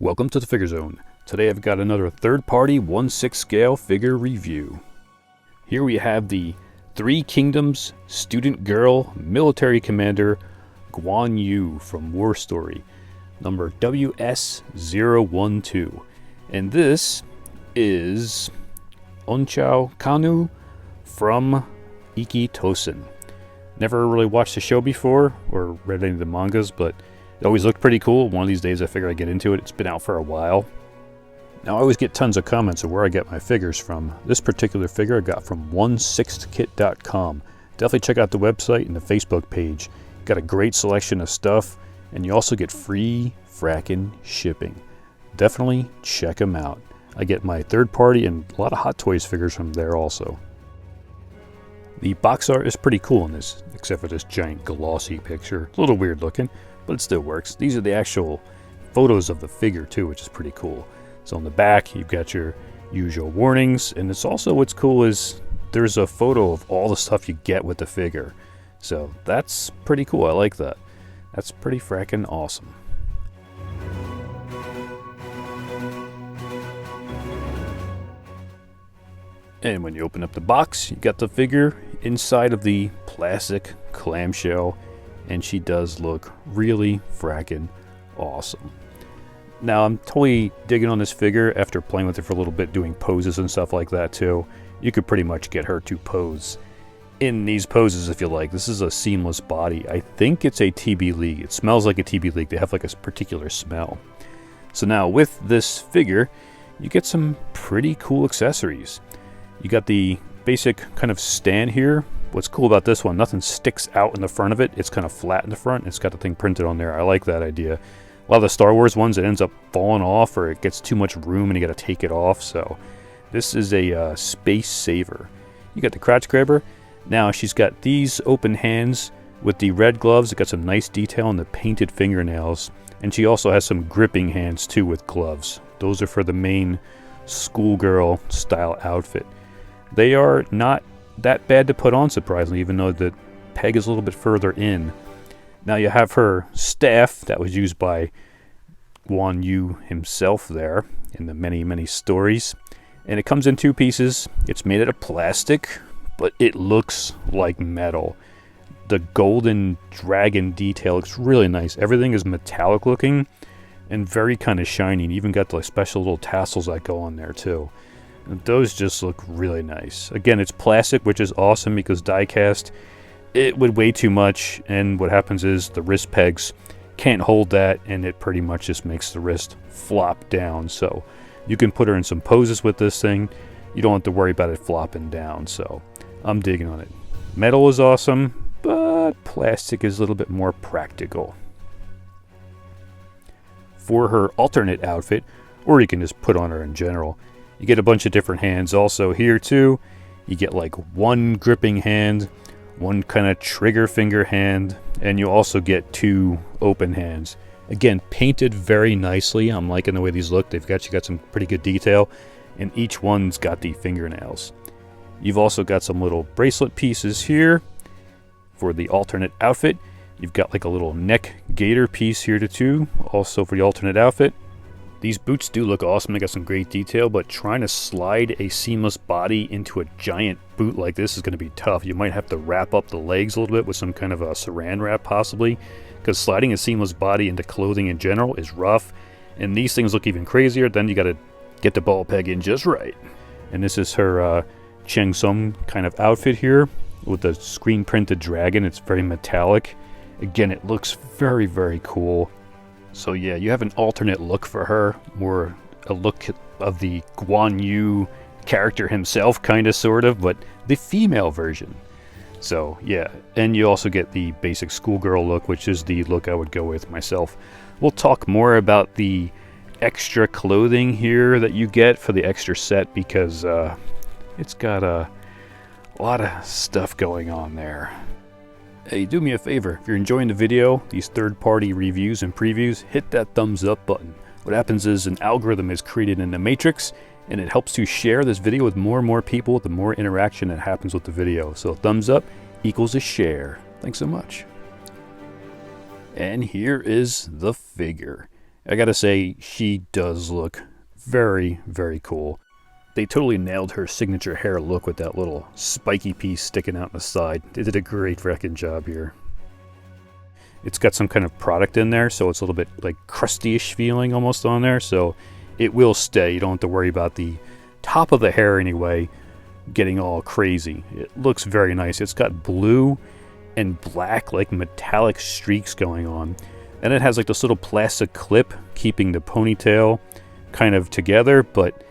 Welcome to the Figure Zone. Today I've got another third-party 1/6 scale figure review. Here we have the Three Kingdoms Student Girl Military Commander Guan from War Story, number WS012. And this is Unchou Kanu from Ikkitousen. Never really watched the show before or read any of the mangas, but it always looked pretty cool. One of these days I figure I'd get into it. It's been out for a while. Now I always get tons of comments of where I get my figures from. This particular figure I got from 16kit.com. Definitely check out the website and the Facebook page. Got a great selection of stuff, and you also get free frackin' shipping. Definitely check them out. I get my third party and a lot of Hot Toys figures from there also. The box art is pretty cool in this, except for this giant glossy picture. A little weird looking, but it still works. These are the actual photos of the figure too, which is pretty cool. So on the back, you've got your usual warnings, and it's also what's cool is there's a photo of all the stuff you get with the figure. So that's pretty cool. I like that. That's pretty frackin' awesome. And when you open up the box, you got the figure inside of the plastic clamshell, and she does look really frackin' awesome. Now I'm totally digging on this figure after playing with it for a little bit, doing poses and stuff like that too. You could pretty much get her to pose in these poses if you like. This is a seamless body. I think it's a TB League. It smells like a TB League. They have like a particular smell. So now with this figure, you get some pretty cool accessories. You got the basic kind of stand here. What's cool about this one, nothing sticks out in the front of it. It's kind of flat in the front. It's got the thing printed on there. I like that idea. A lot of the Star Wars ones, it ends up falling off or it gets too much room and you got to take it off. So this is a space saver. You got the crotch grabber. Now she's got these open hands with the red gloves. It got some nice detail on the painted fingernails. And she also has some gripping hands too with gloves. Those are for the main schoolgirl style outfit. They are not that bad to put on, surprisingly, even though the peg is a little bit further in. Now you have her staff that was used by Guan himself there in the many stories. And it comes in two pieces. It's made out of plastic, but it looks like metal. The golden dragon detail looks really nice. Everything is metallic looking and very kind of shiny. Even got the special little tassels that go on there too. And those just look really nice. Again, it's plastic, which is awesome because die cast, it would weigh too much, and what happens is the wrist pegs can't hold that, and it pretty much just makes the wrist flop down. So you can put her in some poses with this thing. You don't have to worry about it flopping down, so I'm digging on it. Metal is awesome, but plastic is a little bit more practical. For her alternate outfit, or you can just put on her in general, you get a bunch of different hands also here too. You get like one gripping hand, one kind of trigger finger hand, and you also get two open hands. Again, painted very nicely. I'm liking the way these look. You got some pretty good detail, and each one's got the fingernails. You've also got some little bracelet pieces here for the alternate outfit. You've got like a little neck gaiter piece here too, also for the alternate outfit. These boots do look awesome. They got some great detail, but trying to slide a seamless body into a giant boot like this is going to be tough. You might have to wrap up the legs a little bit with some kind of a saran wrap possibly, because sliding a seamless body into clothing in general is rough, and these things look even crazier. Then you got to get the ball peg in just right. And this is her Cheng Sung kind of outfit here with the screen printed dragon. It's very metallic. Again, it looks very cool. So yeah, you have an alternate look for her, more a look of the Guan character himself, kind of, sort of, but the female version. So yeah, and you also get the basic schoolgirl look, which is the look I would go with myself. We'll talk more about the extra clothing here that you get for the extra set, because it's got a lot of stuff going on there. Hey, do me a favor, if you're enjoying the video, these third-party reviews and previews, hit that thumbs up button. What happens is an algorithm is created in the Matrix, and it helps to share this video with more and more people, the more interaction that happens with the video. So a thumbs up equals a share. Thanks so much. And here is the figure. I gotta say, she does look very, very cool. They totally nailed her signature hair look with that little spiky piece sticking out on the side. They did a great freaking job here. It's got some kind of product in there, so it's a little bit like crusty-ish feeling almost on there, so it will stay. You don't have to worry about the top of the hair anyway getting all crazy. It looks very nice. It's got blue and black, like metallic streaks going on. And it has like this little plastic clip keeping the ponytail kind of together, but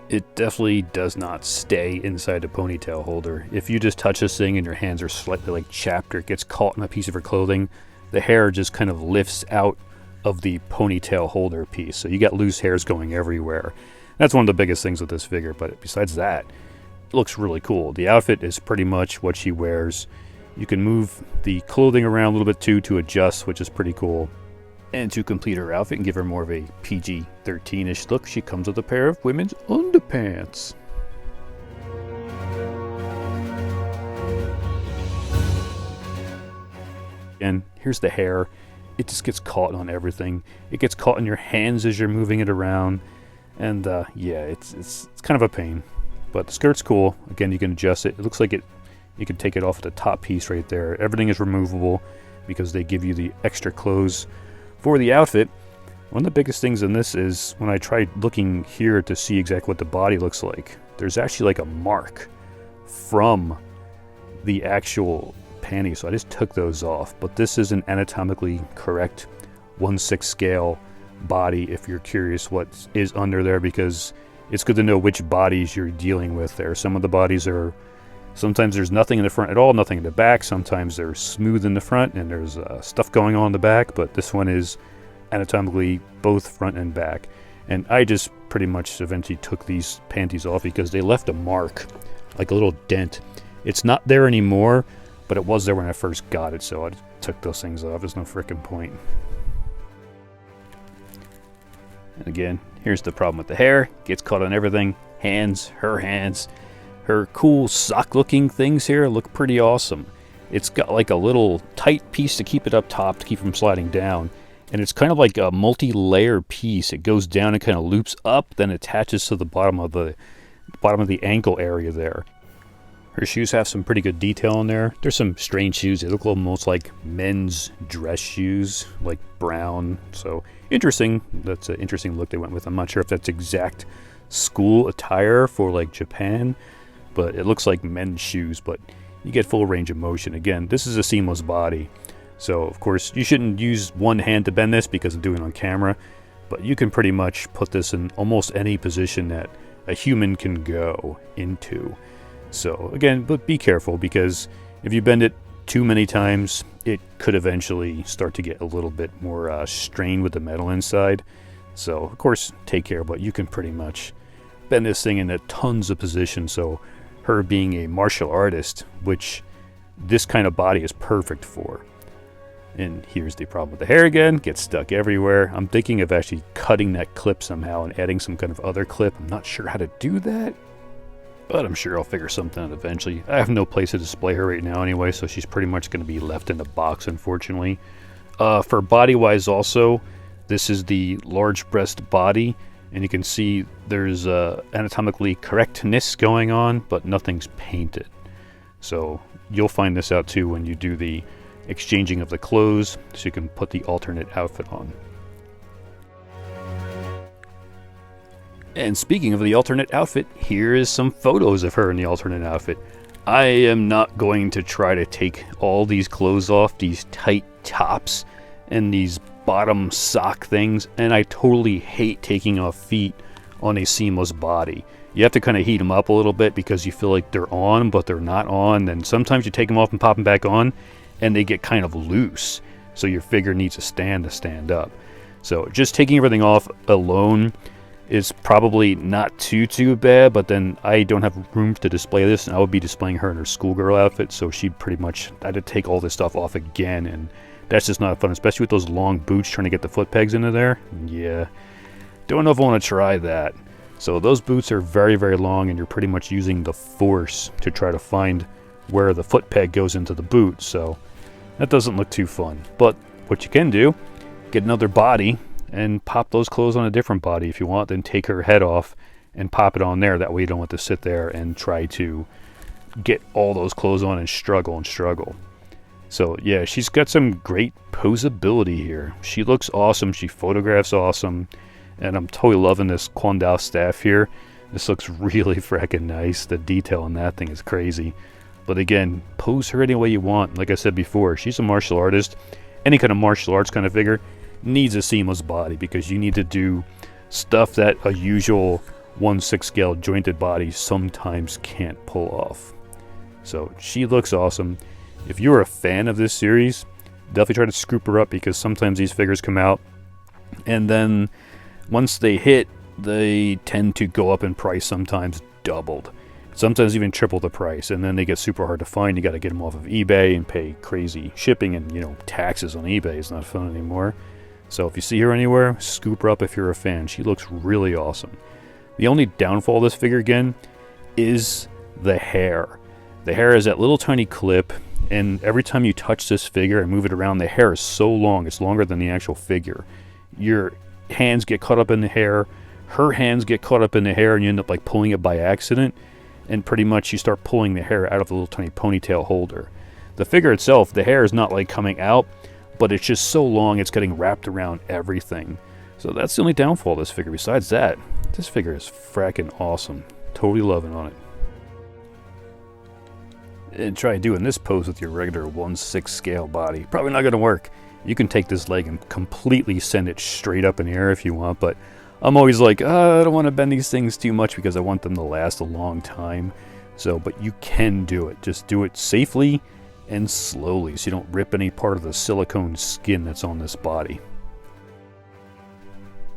it definitely does not stay inside the ponytail holder. If you just touch this thing and your hands are slightly like chapped or it gets caught in a piece of her clothing, the hair just kind of lifts out of the ponytail holder piece. So you got loose hairs going everywhere. That's one of the biggest things with this figure, but besides that, it looks really cool. The outfit is pretty much what she wears. You can move the clothing around a little bit too to adjust, which is pretty cool. And to complete her outfit and give her more of a PG-13-ish look, she comes with a pair of women's underpants. And here's the hair. It just gets caught on everything. It gets caught in your hands as you're moving it around. And yeah, it's kind of a pain. But the skirt's cool. Again, you can adjust it. It looks like you can take it off at the top piece right there. Everything is removable because they give you the extra clothes for the outfit. One of the biggest things in this is when I tried looking here to see exactly what the body looks like, there's actually like a mark from the actual panties, so I just took those off. But this is an anatomically correct 1/6 scale body if you're curious what is under there, because it's good to know which bodies you're dealing with there. Some of the bodies are, sometimes there's nothing in the front at all, nothing in the back. Sometimes they're smooth in the front and there's stuff going on in the back, but this one is anatomically both front and back. And I just pretty much eventually took these panties off because they left a mark, like a little dent. It's not there anymore, but it was there when I first got it, so I took those things off. There's no freaking point. And again, here's the problem with the hair. Gets caught on everything. Hands. Her cool sock-looking things here look pretty awesome. It's got like a little tight piece to keep it up top to keep from sliding down. And it's kind of like a multi-layer piece. It goes down and kind of loops up, then attaches to the bottom of the ankle area there. Her shoes have some pretty good detail in there. There's some strange shoes. They look almost like men's dress shoes, like brown. So interesting. That's an interesting look they went with. I'm not sure if that's exact school attire for like Japan, but it looks like men's shoes, but you get full range of motion. Again, this is a seamless body. So of course you shouldn't use one hand to bend this because I'm doing it on camera, but you can pretty much put this in almost any position that a human can go into. So again, but be careful, because if you bend it too many times, it could eventually start to get a little bit more strained with the metal inside. So of course, take care, but you can pretty much bend this thing into tons of positions. So her being a martial artist, which this kind of body is perfect for. And here's the problem with the hair again, gets stuck everywhere. I'm thinking of actually cutting that clip somehow and adding some kind of other clip. I'm not sure how to do that, but I'm sure I'll figure something out eventually. I have no place to display her right now anyway, so she's pretty much going to be left in the box, unfortunately. For body-wise also, this is the large breast body, and you can see there's anatomically correctness going on, but nothing's painted. So you'll find this out too when you do the exchanging of the clothes, so you can put the alternate outfit on. And speaking of the alternate outfit, here is some photos of her in the alternate outfit. I am not going to try to take all these clothes off, these tight tops and these bottom sock things, and I totally hate taking off feet on a seamless body. You have to kind of heat them up a little bit because you feel like they're on, but they're not on. Then sometimes you take them off and pop them back on, and they get kind of loose, so your figure needs a stand to stand up. So just taking everything off alone is probably not too bad, but then I don't have room to display this, and I would be displaying her in her schoolgirl outfit, so she'd pretty much, I had to take all this stuff off again, and that's just not fun, especially with those long boots trying to get the foot pegs into there. Yeah, don't know if I want to try that. So those boots are very long, and you're pretty much using the force to try to find where the foot peg goes into the boot, so that doesn't look too fun. But what you can do, get another body, and pop those clothes on a different body if you want. Then take her head off and pop it on there. That way you don't have to sit there and try to get all those clothes on and struggle. So yeah, she's got some great posability here. She looks awesome. She photographs awesome. And I'm totally loving this Kwandao staff here. This looks really fracking nice. The detail on that thing is crazy. But again, pose her any way you want. Like I said before, she's a martial artist. Any kind of martial arts kind of figure needs a seamless body, because you need to do stuff that a usual 1/6 scale jointed body sometimes can't pull off. So she looks awesome. If you're a fan of this series, definitely try to scoop her up, because sometimes these figures come out and then once they hit, they tend to go up in price, sometimes doubled, sometimes even triple the price, and then they get super hard to find. You got to get them off of eBay and pay crazy shipping, and taxes on eBay is not fun anymore. So if you see her anywhere, scoop her up if you're a fan. She looks really awesome. The only downfall of this figure, again, is the hair. The hair is that little tiny clip, and every time you touch this figure and move it around, the hair is so long, it's longer than the actual figure. Your hands get caught up in the hair, her hands get caught up in the hair, and you end up like pulling it by accident, and pretty much you start pulling the hair out of the little tiny ponytail holder. The figure itself, the hair is not like coming out, but it's just so long it's getting wrapped around everything. So that's the only downfall of this figure. Besides that, this figure is fracking awesome. Totally loving on it. And try doing this pose with your regular 1/6 scale body. Probably not going to work. You can take this leg and completely send it straight up in the air if you want, but I'm always like, I don't want to bend these things too much because I want them to last a long time. So, but you can do it. Just do it safely and slowly so you don't rip any part of the silicone skin that's on this body.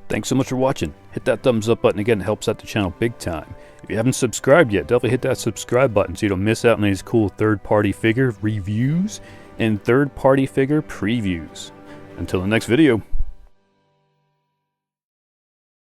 Thanks so much for watching. Hit that thumbs up button again. It helps out the channel big time. If you haven't subscribed yet, definitely hit that subscribe button so you don't miss out on these cool third-party figure reviews and third-party figure previews. Until the next video.